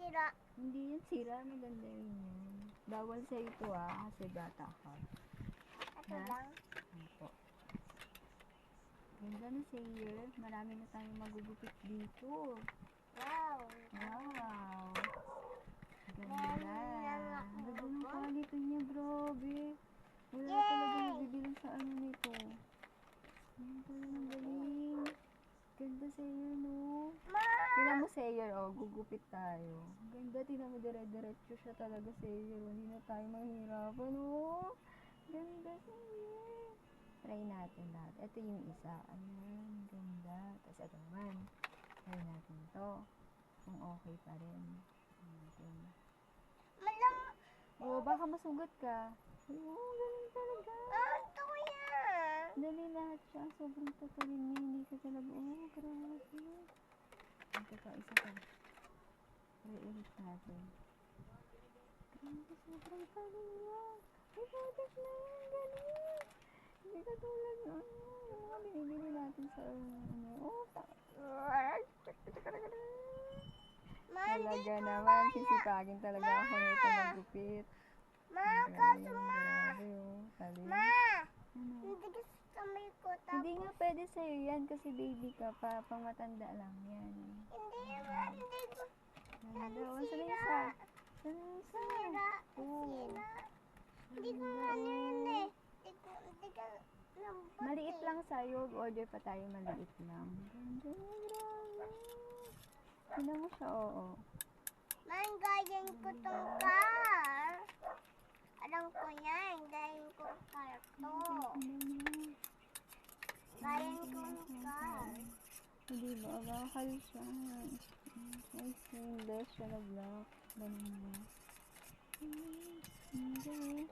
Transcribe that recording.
sira. Hindi yan sira, maganda rin yan. Bawal sa ito kasi bata ka. Ito Ha? lang. Opo. Ganda na Sayer. Marami na tayong magugupit dito. Wow. Wow. Ganda. Meron na nga Ang ganda ng ako. quality niya, grabe. Wala Yay! talaga nagbibilang sa ano nito. Ang galing, galing. Ganda Sayer, no? Ma! Tingnan mo Sayer, gugupit tayo. Ang ganda, tingnan mo, dire-diretso siya talaga Sayer. Hindi na tayo mahirapan, no? Ganda Sayer. Try natin lahat. Ito yung isa. Ayan, ganda. Tapos ito naman. Try natin to. Kung okay pa rin. Ayan. Malang. Baka masugat ka. Galing talaga. Ito ko yan. Dali lahat siya. Sobrang tatalin niya. Hindi ka talaga. Grabe. Ito pa, isa pa. Try ulit natin. Grabe, sobrang tatalin niya. Ay, photos na yan. Galing. Hindi ka tulad ng mga binibili natin sa talaga naman. Sisipagin talaga ako nito magupit. Ma, Ang kaso galing, ma. grabe talin. Ma. Ano? Hindi ka sa may ko. Hindi nga pwede sa'yo yan kasi baby ka pa. Pang matanda lang yan. Hindi ma. Hindi ko. Ganda. Saan na isa? Saan na isa? Sira. Oo. Sira. Hindi ko Ganda, ano yun oh. eh. Hindi ka lambot Maliit eh. lang sa'yo. Order pa tayo maliit lang. Ganda. Grabe. Tignan mo siya, oo. Man, gayan ko tong car. Alam ko yan. Gayan ko car to. Gayan ko car. Hindi ba? Bakal siya. Ay, stainless siya na black. Ganun mo. Ang galing.